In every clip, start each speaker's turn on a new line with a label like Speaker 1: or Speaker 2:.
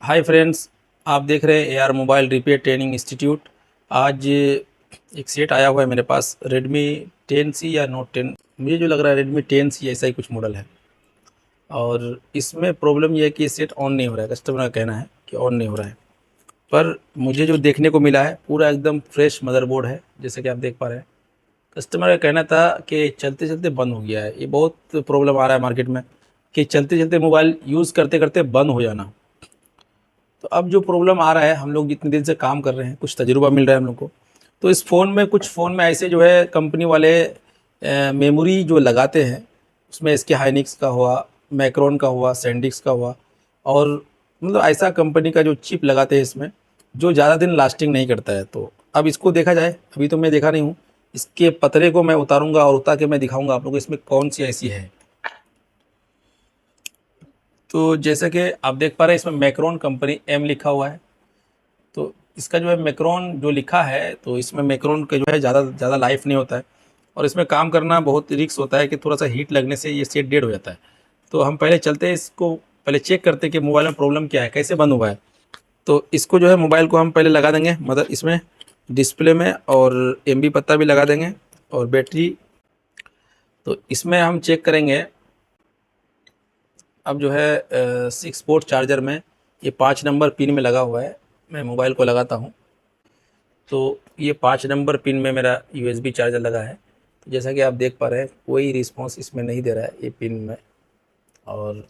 Speaker 1: Hi friends, आप देख रहे हैं AR mobile repair training institute. आज एक सेट आया हुआ है मेरे पास, रेडमी 10C या नोट 10। मुझे जो लग रहा है रेडमी 10C ऐसा ही कुछ मॉडल है। और इसमें प्रॉब्लम यह है कि ये सेट ऑन नहीं हो रहा है। कस्टमर का कहना है कि ऑन नहीं हो रहा है, पर मुझे जो देखने को मिला है पूरा एकदम फ्रेश मदरबोर्ड है, जैसे कि आप देख पा रहे हैं। कस्टमर का कहना था कि चलते चलते बंद हो गया है। ये बहुत प्रॉब्लम आ रहा है मार्केट में कि चलते चलते मोबाइल यूज़ करते करते बंद हो जाना। तो अब जो प्रॉब्लम आ रहा है, हम लोग जितने दिन से काम कर रहे हैं, कुछ तजुर्बा मिल रहा है हम लोग को। तो इस फ़ोन में, कुछ फ़ोन में ऐसे जो है कंपनी वाले मेमोरी जो लगाते हैं, उसमें इसके हाइनिक्स का हुआ, मैक्रोन का हुआ, सैंडिक्स का हुआ, और मतलब ऐसा कंपनी का जो चिप लगाते हैं इसमें, जो ज़्यादा दिन लास्टिंग नहीं करता है। तो अब इसको देखा जाए, अभी तो मैं देखा नहीं हूँ। इसके पतरे को मैं उतारूंगा और उतार के मैं दिखाऊंगा आप लोगों को इसमें कौन सी ऐसी है। तो जैसे कि आप देख पा रहे हैं, इसमें मैक्रोन कंपनी एम लिखा हुआ है। तो इसका जो है मैक्रोन जो लिखा है, तो इसमें मैक्रोन का जो है ज़्यादा ज़्यादा लाइफ नहीं होता है, और इसमें काम करना बहुत रिस्क होता है कि थोड़ा सा हीट लगने से ये सेट डेड हो जाता है। तो हम पहले चलते हैं, इसको पहले चेक करते हैं कि मोबाइल में प्रॉब्लम क्या है, कैसे बंद हुआ है। तो इसको जो है मोबाइल को हम पहले लगा देंगे मदर इसमें डिस्प्ले में, और एम बी पत्ता भी लगा देंगे, और बैटरी। तो इसमें हम चेक करेंगे। अब जो है 6 पोर्ट चार्जर में ये 5 नंबर पिन में लगा हुआ है। मैं मोबाइल को लगाता हूँ, तो ये 5 नंबर पिन में मेरा यूएसबी चार्जर लगा है। तो जैसा कि आप देख पा रहे हैं, कोई रिस्पांस इसमें नहीं दे रहा है ये पिन में। और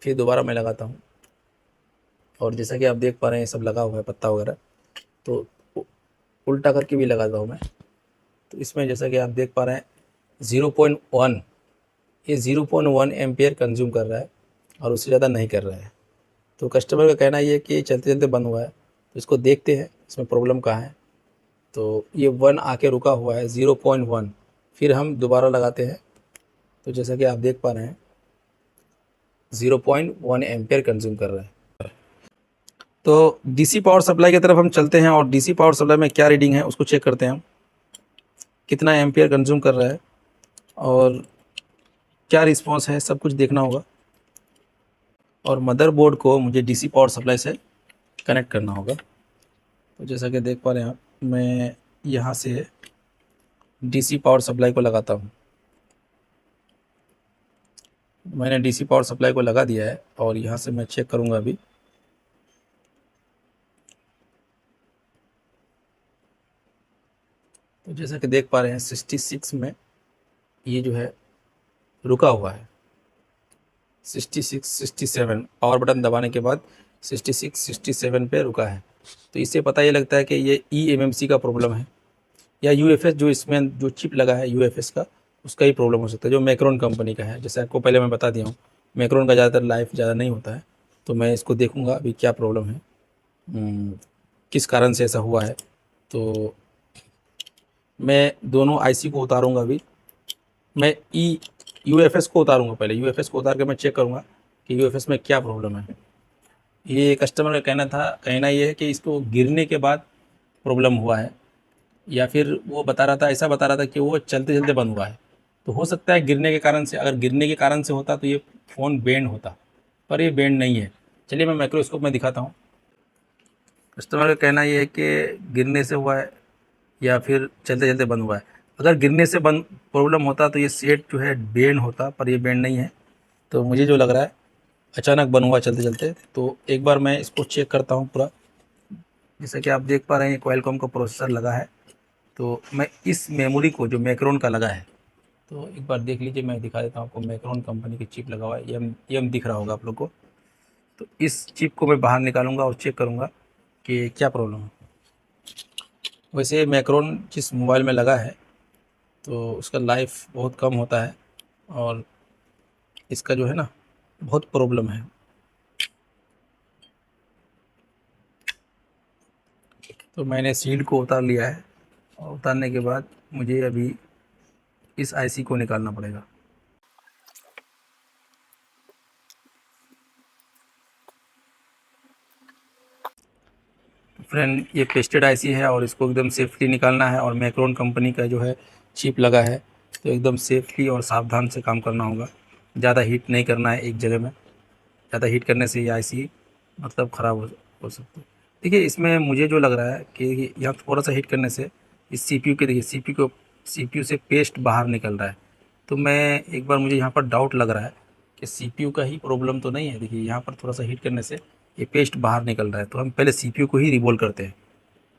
Speaker 1: फिर दोबारा मैं लगाता हूँ, और जैसा कि आप देख पा रहे हैं, ये सब लगा हुआ है पत्ता वगैरह। तो उल्टा करके भी लगाता हूँ मैं। तो इसमें जैसा कि आप देख पा रहे हैं 0.1, ये 0.1 एम्पियर कंज्यूम कर रहा है, और उससे ज़्यादा नहीं कर रहा है। तो कस्टमर का कहना ये है कि चलते चलते बंद हुआ है। तो इसको देखते हैं इसमें प्रॉब्लम कहाँ है। तो ये 1 आके रुका हुआ है, 0.1। फिर हम दोबारा लगाते हैं, तो जैसा कि आप देख पा रहे हैं 0.1 एम्पियर कंज्यूम कर रहा है। तो डीसी पावर सप्लाई की तरफ हम चलते हैं, और डीसी पावर सप्लाई में क्या रीडिंग है उसको चेक करते हैं हम, कितना एम्पियर कंज्यूम कर रहा है और क्या रिस्पॉन्स है, सब कुछ देखना होगा। और मदरबोर्ड को मुझे डीसी पावर सप्लाई से कनेक्ट करना होगा। तो जैसा कि देख पा रहे हैं आप, मैं यहाँ से डीसी पावर सप्लाई को लगाता हूँ। मैंने डीसी पावर सप्लाई को लगा दिया है, और यहाँ से मैं चेक करूँगा अभी। तो जैसा कि देख पा रहे हैं 66 में ये जो है रुका हुआ है। 66, 67 पावर बटन दबाने के बाद 66, 67 पे रुका है। तो इससे पता ये लगता है कि ये eMMC का प्रॉब्लम है, या यूएफएस जो इसमें जो चिप लगा है यूएफएस का, उसका ही प्रॉब्लम हो सकता है, जो मैक्रोन कंपनी का है। जैसे आपको पहले मैं बता दिया हूँ, मैक्रोन का ज़्यादातर लाइफ ज़्यादा नहीं होता है। तो मैं इसको देखूँगा अभी क्या प्रॉब्लम है, किस कारण से ऐसा हुआ है। तो मैं दोनों आईसी को उतारूँगा अभी। मैं यूएफएस को उतारूँगा, पहले यूएफएस को उतार के मैं चेक करूँगा कि यूएफएस में क्या प्रॉब्लम है। ये कस्टमर का कहना ये है कि इसको गिरने के बाद प्रॉब्लम हुआ है, या फिर वो बता रहा था, ऐसा बता रहा था कि वो चलते चलते बंद हुआ है। तो हो सकता है गिरने के कारण से, अगर गिरने के कारण से होता तो ये फ़ोन बैंड होता, पर ये बैंड नहीं है। चलिए मैं माइक्रोस्कोप में दिखाता हूँ। कस्टमर का कहना ये है कि गिरने से हुआ है, या फिर चलते चलते बंद हुआ है। अगर गिरने से बंद प्रॉब्लम होता तो ये सेट जो है बैंड होता, पर ये बैंड नहीं है। तो मुझे जो लग रहा है अचानक बंद हुआ चलते चलते। तो एक बार मैं इसको चेक करता हूँ पूरा। जैसा कि आप देख पा रहे हैं, क्वालकॉम का प्रोसेसर लगा है। तो मैं इस मेमोरी को, जो मैक्रोन का लगा है, तो एक बार देख लीजिए, मैं दिखा देता हूँ आपको। मैक्रोन कंपनी की चिप लगा हुआ है, एम दिख रहा होगा आप लोग को। तो इस चिप को मैं बाहर निकालूंगा और चेक करूंगा कि क्या प्रॉब्लम है। वैसे मैक्रोन जिस मोबाइल में लगा है, तो उसका लाइफ बहुत कम होता है, और इसका जो है ना बहुत प्रॉब्लम है। तो मैंने सीड को उतार लिया है, और उतारने के बाद मुझे अभी इस आईसी को निकालना पड़ेगा। फ्रेंड, ये पेस्टेड आईसी है, और इसको एकदम सेफ्ली निकालना है। और मैक्रोन कंपनी का जो है चिप लगा है, तो एकदम सेफ्ली और सावधान से काम करना होगा। ज़्यादा हीट नहीं करना है एक जगह में। ज़्यादा हीट करने से ये आईसी मतलब ख़राब हो सकती है। देखिए इसमें मुझे जो लग रहा है कि यहाँ थोड़ा सा हीट करने से इस सीपीयू के, देखिए सीपीयू से पेस्ट बाहर निकल रहा है। तो मैं एक बार, मुझे यहाँ पर डाउट लग रहा है कि सीपीयू का ही प्रॉब्लम तो नहीं है। देखिए यहाँ पर थोड़ा सा हीट करने से ये पेस्ट बाहर निकल रहा है। तो हम पहले सीपीयू को ही रिवोल्व करते हैं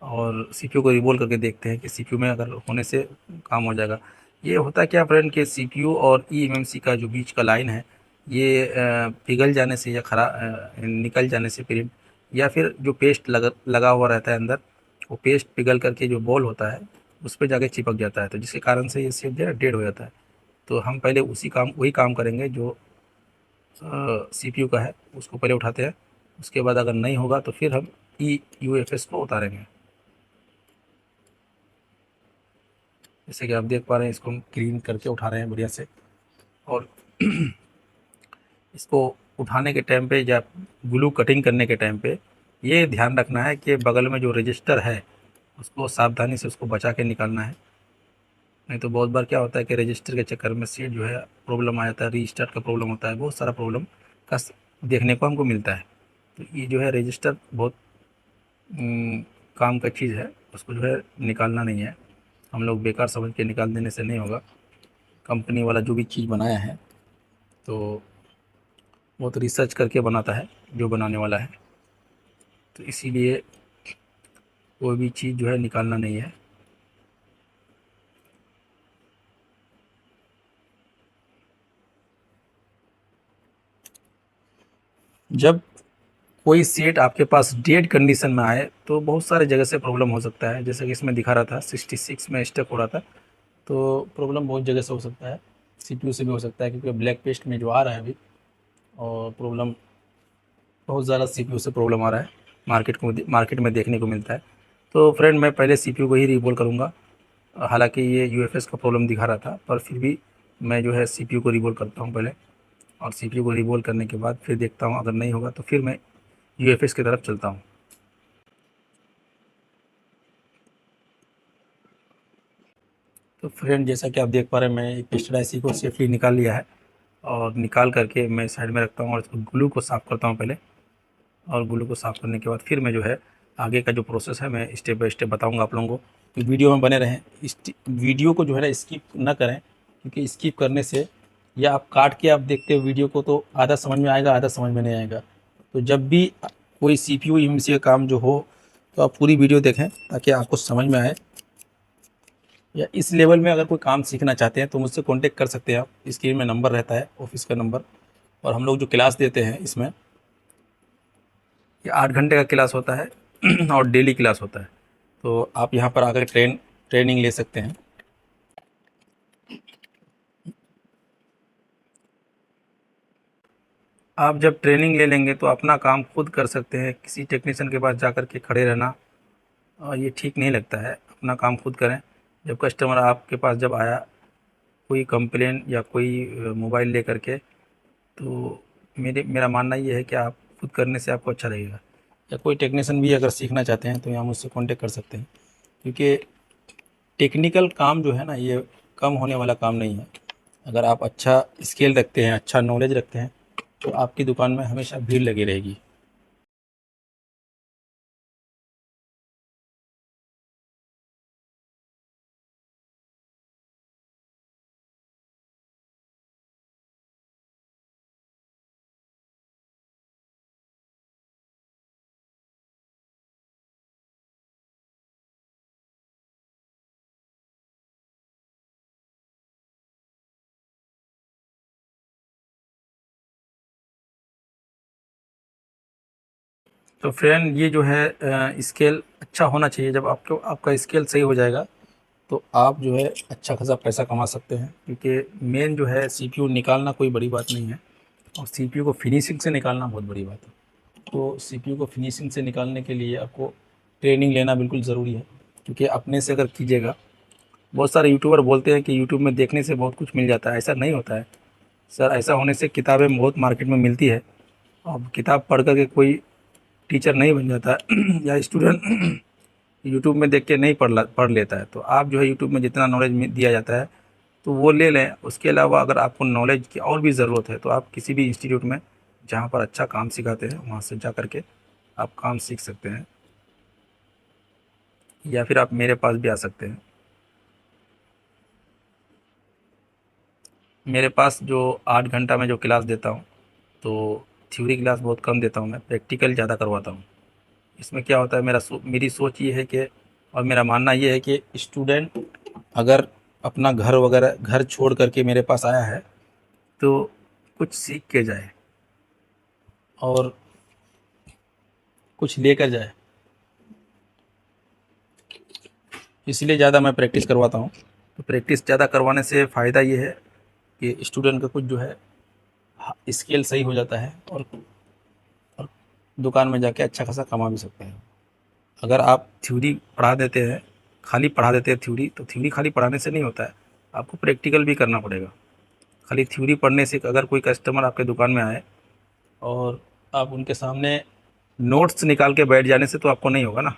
Speaker 1: और सीपीयू को रिवोल्व करके देखते हैं कि सीपीयू में अगर होने से काम हो जाएगा। ये होता क्या फ्रेंड कि सीपीयू और ईएमएमसी का जो बीच का लाइन है, ये पिघल जाने से या निकल जाने से प्रिंट, या फिर जो पेस्ट लगा हुआ रहता है अंदर, वो पेस्ट पिघल करके जो बॉल होता है उस पर जाके चिपक जाता है, तो जिसके कारण से ये सेट जो है डेड हो जाता है। तो हम पहले वही काम करेंगे जो सीपीयू का है, उसको पहले उठाते हैं। उसके बाद अगर नहीं होगा तो फिर हम ई यूएफएस को उतारेंगे। जैसे कि आप देख पा रहे हैं, इसको हम क्लीन करके उठा रहे हैं बढ़िया से। और इसको उठाने के टाइम पे या ग्लू कटिंग करने के टाइम पे ये ध्यान रखना है कि बगल में जो रजिस्टर है उसको सावधानी से उसको बचा के निकालना है। नहीं तो बहुत बार क्या होता है कि रजिस्टर के चक्कर में सीट जो है प्रॉब्लम आ जाता है, रीस्टार्ट का प्रॉब्लम होता है, बहुत सारा प्रॉब्लम का देखने को हमको मिलता है। तो ये जो है रजिस्टर बहुत काम का चीज़ है, उसको जो है निकालना नहीं है। हम लोग बेकार समझ के निकाल देने से नहीं होगा। कंपनी वाला जो भी चीज़ बनाया है तो बहुत रिसर्च करके बनाता है जो बनाने वाला है, तो इसीलिए कोई भी चीज़ जो है निकालना नहीं है। जब कोई सेट आपके पास डेड कंडीशन में आए तो बहुत सारे जगह से प्रॉब्लम हो सकता है। जैसे कि इसमें दिखा रहा था 66 में स्टक हो रहा था, तो प्रॉब्लम बहुत जगह से हो सकता है। सीपीयू से भी हो सकता है क्योंकि ब्लैक पेस्ट में जो आ रहा है अभी, और प्रॉब्लम बहुत ज़्यादा सीपीयू से प्रॉब्लम आ रहा है, मार्केट में देखने को मिलता है। तो फ्रेंड मैं पहले सीपीयू को ही रिवोल्व करूँगा। हालांकि ये यूएफएस का प्रॉब्लम दिखा रहा था, पर फिर भी मैं जो है सीपीयू को रिवोल्व करता हूँ पहले, और सीपीयू को रिवोल्व करने के बाद फिर देखता हूँ, अगर नहीं होगा तो फिर मैं यूएफएस की तरफ चलता हूँ। तो फ्रेंड जैसा कि आप देख पा रहे हैं, मैं एक पिस्टन आईसी को सेफली निकाल लिया है, और निकाल करके मैं साइड में रखता हूँ और इसको ग्लू को साफ़ करता हूँ पहले। और ग्लू को साफ़ करने के बाद फिर मैं जो है आगे का जो प्रोसेस है मैं स्टेप बाय स्टेप बताऊँगा आप लोगों को। तो वीडियो में बने रहें, इस वीडियो को जो है ना स्किप ना करें, क्योंकि स्किप करने से या आप काट के आप देखते हो वीडियो को तो आधा समझ में आएगा, आधा समझ में नहीं आएगा। तो जब भी कोई सीपीयू एमसी का काम जो हो तो आप पूरी वीडियो देखें ताकि आपको समझ में आए। या इस लेवल में अगर कोई काम सीखना चाहते हैं तो मुझसे कांटेक्ट कर सकते हैं आप। स्क्रीन में नंबर रहता है, ऑफिस का नंबर। और हम लोग जो क्लास देते हैं इसमें, ये 8 घंटे का क्लास होता है और डेली क्लास होता है। तो आप यहाँ पर आकर ट्रेनिंग ले सकते हैं। आप जब ट्रेनिंग ले लेंगे तो अपना काम खुद कर सकते हैं, किसी टेक्नीशियन के पास जाकर के खड़े रहना ये ठीक नहीं लगता है। अपना काम खुद करें। जब कस्टमर आपके पास जब आया कोई कंप्लेन या कोई मोबाइल लेकर के, तो मेरा मानना ये है कि आप खुद करने से आपको अच्छा लगेगा। या कोई टेक्नीशियन भी अगर सीखना चाहते हैं तो यहाँ मुझसे कांटेक्ट कर सकते हैं, क्योंकि टेक्निकल काम जो है ना ये कम होने वाला काम नहीं है। अगर आप अच्छा स्किल रखते हैं, अच्छा नॉलेज रखते हैं, तो आपकी दुकान में हमेशा भीड़ लगी रहेगी। तो फ्रेंड ये जो है स्केल अच्छा होना चाहिए। जब आपका स्केल सही हो जाएगा तो आप जो है अच्छा खासा पैसा कमा सकते हैं, क्योंकि मेन जो है सीपीयू निकालना कोई बड़ी बात नहीं है, और सीपीयू को फिनिशिंग से निकालना बहुत बड़ी बात है। तो सीपीयू को फिनिशिंग से निकालने के लिए आपको ट्रेनिंग लेना बिल्कुल ज़रूरी है, क्योंकि अपने से अगर कीजिएगा, बहुत सारे यूट्यूबर बोलते हैं कि यूट्यूब में देखने से बहुत कुछ मिल जाता है, ऐसा नहीं होता है सर। ऐसा होने से किताबें बहुत मार्केट में मिलती है, और किताब पढ़ कर के कोई टीचर नहीं बन जाता या स्टूडेंट यूट्यूब में देख के नहीं पढ़ लेता है। तो आप जो है यूट्यूब में जितना नॉलेज दिया जाता है तो वो ले लें। उसके अलावा अगर आपको नॉलेज की और भी ज़रूरत है तो आप किसी भी इंस्टीट्यूट में जहाँ पर अच्छा काम सिखाते हैं वहाँ से जा कर के आप काम सीख सकते हैं, या फिर आप मेरे पास भी आ सकते हैं। मेरे पास जो 8 घंटा में जो क्लास देता हूँ, तो थ्योरी क्लास बहुत कम देता हूँ मैं, प्रैक्टिकल ज़्यादा करवाता हूँ। इसमें क्या होता है, मेरी सोच ये है कि, और मेरा मानना ये है कि स्टूडेंट अगर अपना घर वगैरह घर छोड़ करके मेरे पास आया है तो कुछ सीख के जाए और कुछ लेकर जाए, इसलिए ज़्यादा मैं प्रैक्टिस करवाता हूँ। तो प्रैक्टिस ज़्यादा करवाने से फ़ायदा ये है कि स्टूडेंट का कुछ जो है स्किल सही हो जाता है, और दुकान में जाके अच्छा खासा कमा भी सकते हैं। अगर आप थ्योरी पढ़ा देते हैं, खाली पढ़ा देते हैं थ्योरी, तो थ्योरी खाली पढ़ाने से नहीं होता है, आपको प्रैक्टिकल भी करना पड़ेगा। खाली थ्योरी पढ़ने से अगर कोई कस्टमर आपके दुकान में आए और आप उनके सामने नोट्स निकाल के बैठ जाने से तो आपको नहीं होगा ना,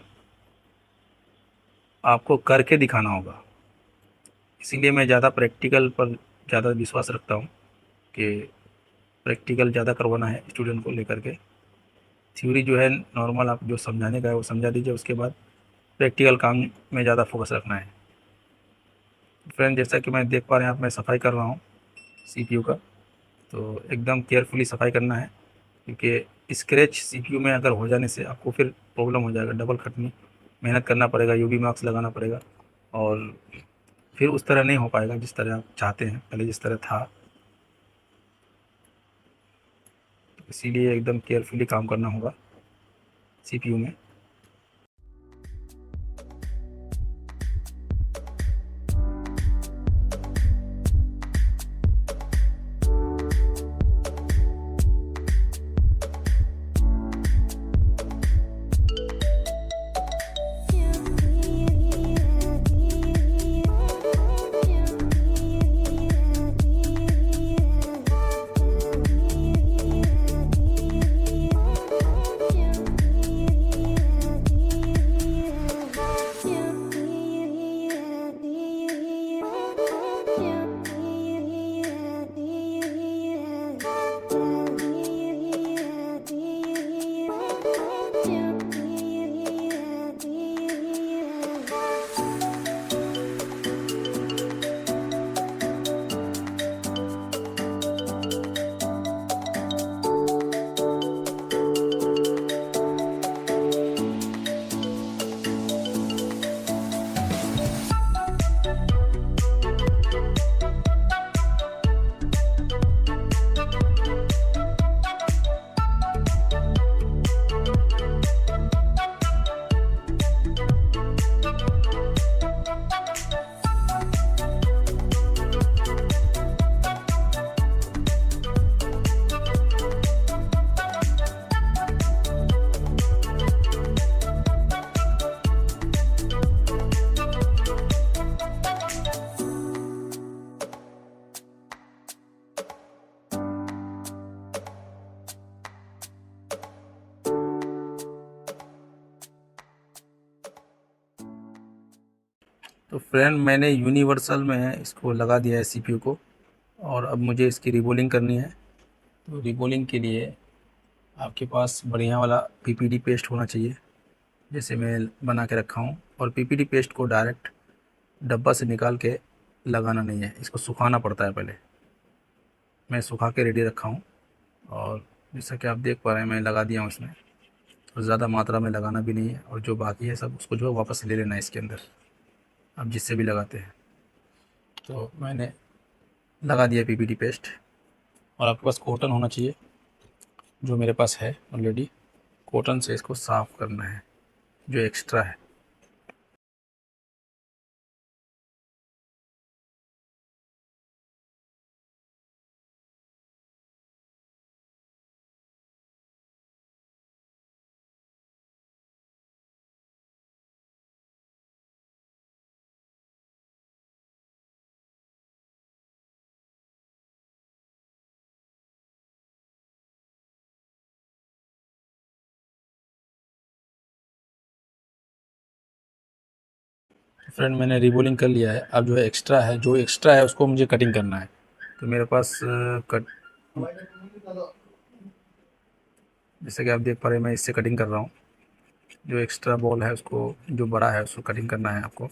Speaker 1: आपको करके दिखाना होगा। इसीलिए मैं ज़्यादा प्रैक्टिकल पर ज़्यादा विश्वास रखता हूँ कि प्रैक्टिकल ज़्यादा करवाना है स्टूडेंट को लेकर के। थ्योरी जो है नॉर्मल आप जो समझाने का है वो समझा दीजिए, उसके बाद प्रैक्टिकल काम में ज़्यादा फोकस रखना है। फ्रेंड, जैसा कि मैं देख पा रहे हैं आप, मैं सफाई कर रहा हूँ सीपीयू का, तो एकदम केयरफुली सफाई करना है, क्योंकि स्क्रैच सीपीयू में अगर हो जाने से आपको फिर प्रॉब्लम हो जाएगा, डबल खटनी मेहनत करना पड़ेगा, यूवी मास्क लगाना पड़ेगा, और फिर उस तरह नहीं हो पाएगा जिस तरह आप चाहते हैं, पहले जिस तरह था। इसीलिए एकदम केयरफुली काम करना होगा सीपीयू में। तो फ्रेंड, मैंने यूनिवर्सल में इसको लगा दिया है सीपीयू को, और अब मुझे इसकी रिबोलिंग करनी है। तो रिबोलिंग के लिए आपके पास बढ़िया वाला पीपीडी पेस्ट होना चाहिए, जैसे मैं बना के रखा हूँ। और पीपीडी पेस्ट को डायरेक्ट डब्बा से निकाल के लगाना नहीं है, इसको सुखाना पड़ता है पहले। मैं सुखा के रेडी रखा हूँ, और जैसा कि आप देख पा रहे हैं मैं लगा दिया हूँ इसमें। और ज़्यादा मात्रा में लगाना भी नहीं है, और जो बाकी है सब उसको जो है वापस ले लेना है इसके अंदर, आप जिससे भी लगाते हैं। तो मैंने लगा दिया पीपीडी पेस्ट, और आपके पास कॉटन होना चाहिए, जो मेरे पास है ऑलरेडी। कॉटन से इसको साफ़ करना है जो एक्स्ट्रा है। फ्रेंड, मैंने रिबोलिंग कर लिया है। अब जो है एक्स्ट्रा है उसको मुझे कटिंग करना है। तो मेरे पास कट जैसे कि आप देख पा रहे हैं मैं इससे कटिंग कर रहा हूँ। जो एक्स्ट्रा बॉल है उसको, जो बड़ा है उसको कटिंग करना है आपको।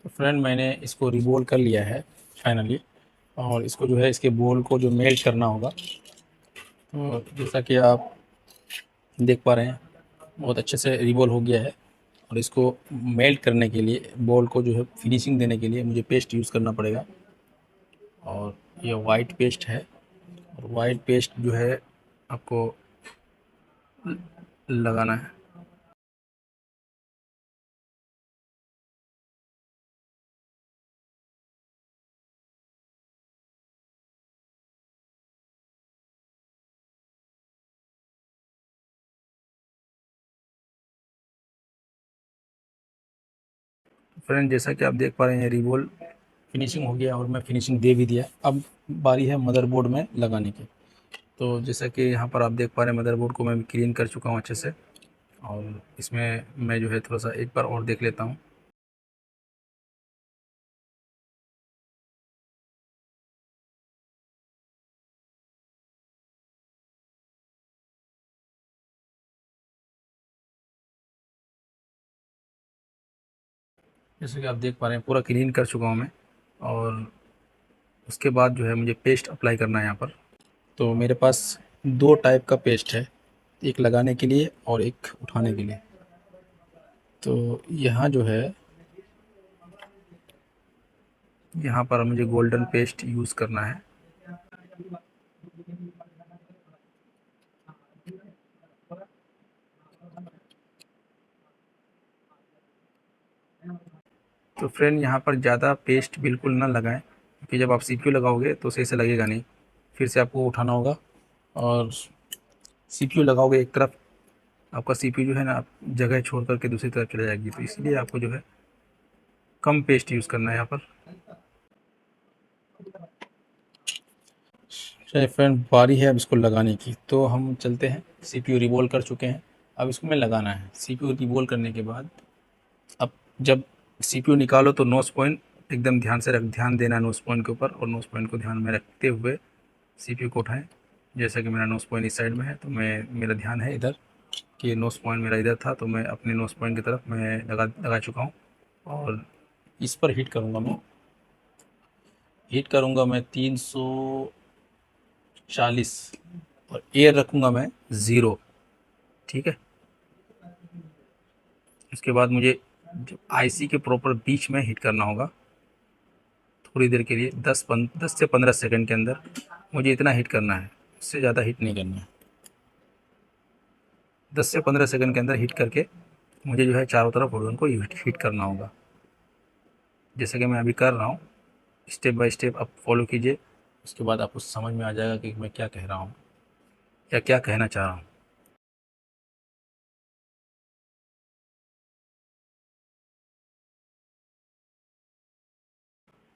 Speaker 1: तो फ्रेंड मैंने इसको रिबोल कर लिया है फाइनली, और इसको जो है इसके बॉल को जो मेल्ट करना होगा। तो जैसा कि आप देख पा रहे हैं बहुत अच्छे से रिबोल हो गया है, और इसको मेल्ट करने के लिए, बॉल को जो है फिनिशिंग देने के लिए मुझे पेस्ट यूज़ करना पड़ेगा। और ये वाइट पेस्ट है, और वाइट पेस्ट जो है आपको लगाना है। फ्रेंड जैसा कि आप देख पा रहे हैं रिबोल फिनिशिंग हो गया, और मैं फिनिशिंग दे भी दिया। अब बारी है मदरबोर्ड में लगाने की। तो जैसा कि यहाँ पर आप देख पा रहे हैं मदरबोर्ड को मैं क्लीन कर चुका हूँ अच्छे से, और इसमें मैं जो है थोड़ा सा एक बार और देख लेता हूँ। जैसे कि आप देख पा रहे हैं पूरा क्लीन कर चुका हूँ मैं, और उसके बाद जो है मुझे पेस्ट अप्लाई करना है यहाँ पर। तो मेरे पास दो टाइप का पेस्ट है, एक लगाने के लिए और एक उठाने के लिए। तो यहाँ जो है, यहाँ पर मुझे गोल्डन पेस्ट यूज़ करना है। तो फ्रेंड यहाँ पर ज़्यादा पेस्ट बिल्कुल ना लगाएं, क्योंकि जब आप सीपीयू लगाओगे तो सही से लगेगा नहीं। फिर से आपको उठाना होगा, और सीपीयू लगाओगे एक तरफ, आपका सीपीयू जो है ना जगह छोड़ करके दूसरी तरफ चले जाएगी। तो इसलिए आपको जो है कम पेस्ट यूज़ करना है यहाँ पर। चलिए फ्रेंड बारी है अब इसको लगाने की, तो हम चलते हैं। सीपीयू रिवोल्व कर चुके हैं, अब इसको में लगाना है। सीपीयू रिवोल्व करने के बाद अब जब सीपीयू निकालो तो नोज पॉइंट एकदम ध्यान देना है नोज पॉइंट के ऊपर, और नोज पॉइंट को ध्यान में रखते हुए सीपीयू को उठाएं। जैसा कि मेरा नोज पॉइंट इस साइड में है, तो मेरा ध्यान है इधर कि नोज पॉइंट मेरा इधर था, तो मैं अपने नोज पॉइंट की तरफ मैं लगा चुका हूँ। और इस पर हीट करूँगा मैं 340, और एयर रखूँगा मैं 0। ठीक है। उसके बाद मुझे जब आईसी के प्रॉपर बीच में हीट करना होगा थोड़ी देर के लिए, 10 से 15 सेकंड के अंदर मुझे इतना हीट करना है, उससे ज़्यादा हीट नहीं करना है। 10 से 15 सेकंड के अंदर हीट करके मुझे जो है चारों तरफ होल्डन को हीट करना होगा, जैसे कि मैं अभी कर रहा हूँ। स्टेप बाय स्टेप आप फॉलो कीजिए, उसके बाद आपको समझ में आ जाएगा कि मैं क्या कह रहा हूँ या क्या कहना चाह रहा हूँ।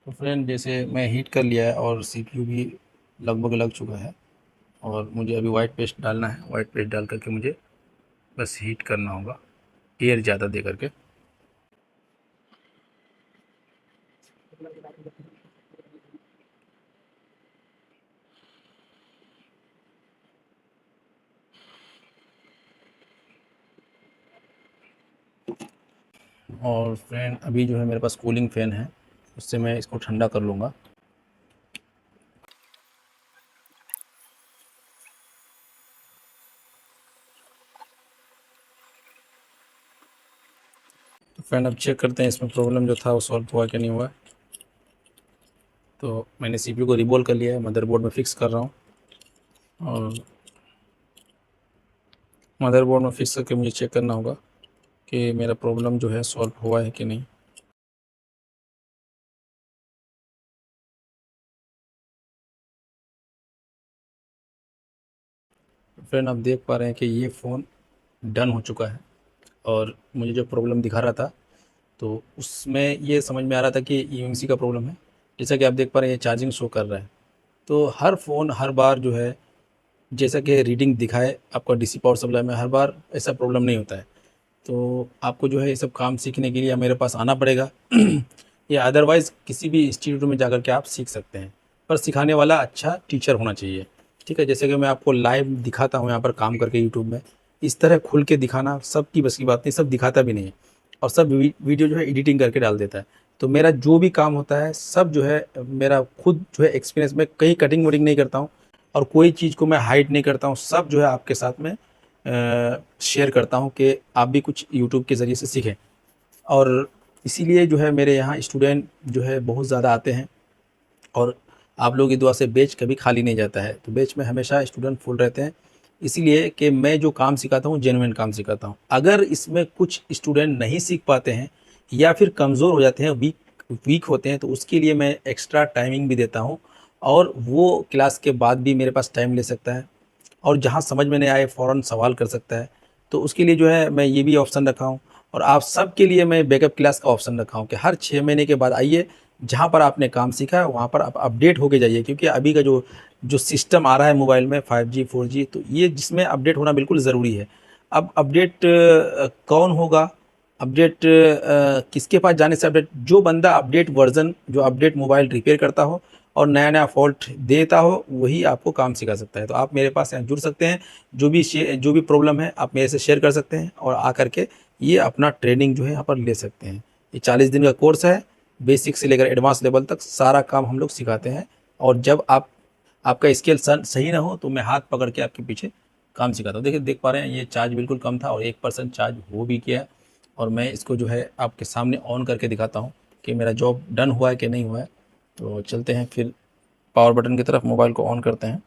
Speaker 1: तो फ्रेंड जैसे मैं हीट कर लिया है, और सीपीयू भी लगभग लग चुका है, और मुझे अभी वाइट पेस्ट डालना है। वाइट पेस्ट डाल करके मुझे बस हीट करना होगा, एयर ज़्यादा दे करके। और फ्रेंड अभी जो है मेरे पास कूलिंग फ़ैन है, उससे मैं इसको ठंडा कर लूँगा। तो फ्रेंड अब चेक करते हैं इसमें प्रॉब्लम जो था वो सॉल्व हुआ कि नहीं हुआ। तो मैंने सीपीयू को रिबोल कर लिया है, मदरबोर्ड में फ़िक्स कर रहा हूँ और मदरबोर्ड में फ़िक्स करके मुझे चेक करना होगा कि मेरा प्रॉब्लम जो है सॉल्व हुआ है कि नहीं। फ्रेंड आप देख पा रहे हैं कि ये फ़ोन डन हो चुका है और मुझे जो प्रॉब्लम दिखा रहा था तो उसमें ये समझ में आ रहा था कि ईएमसी का प्रॉब्लम है। जैसा कि आप देख पा रहे हैं ये चार्जिंग शो कर रहा है। तो हर फ़ोन हर बार जो है जैसा कि रीडिंग दिखाए आपका डीसी पावर सप्लाई में, हर बार ऐसा प्रॉब्लम नहीं होता है। तो आपको जो है ये सब काम सीखने के लिए मेरे पास आना पड़ेगा या अदरवाइज़ किसी भी इंस्टीट्यूट में जाकर के आप सीख सकते हैं, पर सिखाने वाला अच्छा टीचर होना चाहिए। ठीक है, जैसे कि मैं आपको लाइव दिखाता हूँ यहाँ पर काम करके यूट्यूब में, इस तरह खुल के दिखाना सबकी बस की बात नहीं, सब दिखाता भी नहीं है और सब वीडियो जो है एडिटिंग करके डाल देता है। तो मेरा जो भी काम होता है सब जो है मेरा खुद जो है एक्सपीरियंस में, कहीं कटिंग वटिंग नहीं करता हूँ और कोई चीज़ को मैं हाइड नहीं करता हूँ, सब जो है आपके साथ में शेयर करता हूँ कि आप भी कुछ यूट्यूब के ज़रिए से सीखें। और इसीलिए जो है मेरे यहाँ स्टूडेंट जो है बहुत ज़्यादा आते हैं और आप लोगों की दुआ से बैच कभी खाली नहीं जाता है। तो बैच में हमेशा स्टूडेंट फुल रहते हैं, इसीलिए कि मैं जो काम सिखाता हूँ जेन्युइन काम सिखाता हूँ। अगर इसमें कुछ स्टूडेंट नहीं सीख पाते हैं या फिर कमज़ोर हो जाते हैं, वीक वीक होते हैं, तो उसके लिए मैं एक्स्ट्रा टाइमिंग भी देता हूँ और वो क्लास के बाद भी मेरे पास टाइम ले सकता है और जहाँ समझ में नहीं आए फ़ौरन सवाल कर सकता है। तो उसके लिए जो है मैं ये भी ऑप्शन रखा हूँ और आप सबके लिए मैं बैकअप क्लास का ऑप्शन रखा हूँ कि हर 6 महीने के बाद आइए, जहाँ पर आपने काम सीखा है वहाँ पर आप अपडेट होके जाइए। क्योंकि अभी का जो जो सिस्टम आ रहा है मोबाइल में 5G 4G, तो ये जिसमें अपडेट होना बिल्कुल ज़रूरी है। अब अपडेट कौन होगा, अपडेट किसके पास जाने से अपडेट, जो बंदा अपडेट वर्ज़न, जो अपडेट मोबाइल रिपेयर करता हो और नया-नया फ़ॉल्ट देता हो, वही आपको काम सिखा सकता है। तो आप मेरे पास यहाँ जुड़ सकते हैं, जो भी प्रॉब्लम है आप मेरे से शेयर कर सकते हैं और आकर के ये अपना ट्रेनिंग जो है यहाँ पर ले सकते हैं। ये 40 दिन का कोर्स है, बेसिक से लेकर एडवांस लेवल तक सारा काम हम लोग सिखाते हैं और जब आपका स्किल सही ना हो तो मैं हाथ पकड़ के आपके पीछे काम सिखाता हूँ। देखिए, देख पा रहे हैं ये चार्ज बिल्कुल कम था और 1% चार्ज हो भी किया और मैं इसको जो है आपके सामने ऑन करके दिखाता हूँ कि मेरा जॉब डन हुआ है कि नहीं हुआ है। तो चलते हैं फिर पावर बटन की तरफ, मोबाइल को ऑन करते हैं।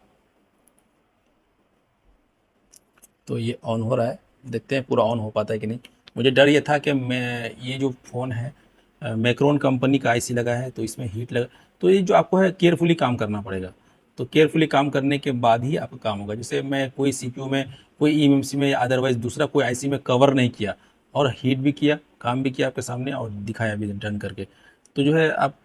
Speaker 1: तो ये ऑन हो रहा है, देखते हैं पूरा ऑन हो पाता है कि नहीं। मुझे डर ये था कि मैं ये जो फ़ोन है मैक्रोन कंपनी का आईसी लगा है तो इसमें हीट लगा, तो ये जो आपको है केयरफुली काम करना पड़ेगा। तो केयरफुली काम करने के बाद ही आपका काम होगा। जैसे मैं कोई सीपीयू में, कोई ईएमएमसी में या अदरवाइज़ दूसरा कोई आईसी में कवर नहीं किया और हीट भी किया, काम भी किया आपके सामने और दिखाया भी डन करके। तो जो है आप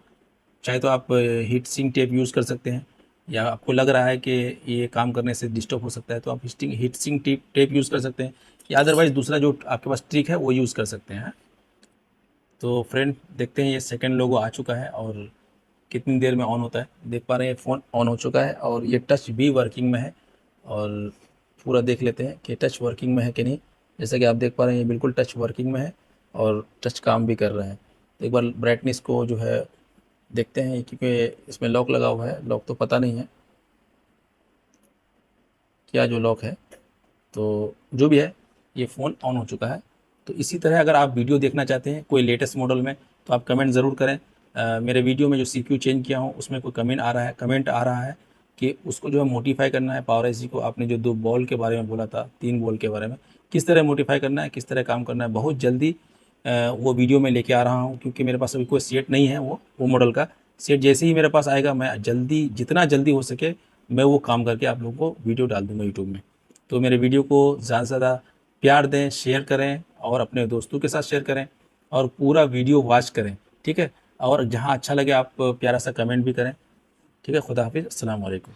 Speaker 1: चाहे तो आप हीट सिंक टेप यूज़ कर सकते हैं या आपको लग रहा है कि ये काम करने से डिस्टर्ब हो सकता है तो आप हीट सिंक टेप यूज़ कर सकते हैं या अदरवाइज़ दूसरा जो आपके पास ट्रिक है वो यूज़ कर सकते हैं। तो फ्रेंड देखते हैं ये सेकंड लोगो आ चुका है और कितनी देर में ऑन होता है। देख पा रहे हैं फ़ोन ऑन हो चुका है और ये टच भी वर्किंग में है और पूरा देख लेते हैं कि टच वर्किंग में है कि नहीं। जैसा कि आप देख पा रहे हैं ये बिल्कुल टच वर्किंग में है और टच काम भी कर रहा है। तो एक बार ब्राइटनेस को जो है देखते हैं, क्योंकि इसमें लॉक लगा हुआ है, लॉक तो पता नहीं है क्या जो लॉक है। तो जो भी है ये फ़ोन ऑन हो चुका है। तो इसी तरह अगर आप वीडियो देखना चाहते हैं कोई लेटेस्ट मॉडल में तो आप कमेंट ज़रूर करें। मेरे वीडियो में जो सीपीयू चेंज किया हूँ उसमें कोई कमेंट आ रहा है कि उसको जो है मॉडिफाई करना है पावर आईसी को। आपने जो 2 बॉल के बारे में बोला था, 3 बॉल के बारे में, किस तरह मॉडिफाई करना है, किस तरह काम करना है, बहुत जल्दी वो वीडियो में लेके आ रहा हूँ। क्योंकि मेरे पास अभी कोई सेट नहीं है वो मॉडल का। सेट जैसे ही मेरे पास आएगा मैं जल्दी, जितना जल्दी हो सके मैं वो काम करके आप लोगों को वीडियो डाल दूँगा यूट्यूब में। तो मेरे वीडियो को ज़्यादा से ज़्यादा प्यार दें, शेयर करें और अपने दोस्तों के साथ शेयर करें और पूरा वीडियो वॉच करें, ठीक है? और जहाँ अच्छा लगे आप प्यारा सा कमेंट भी करें, ठीक है? खुदा हाफ़िज़, अस्सलाम वालेकुम।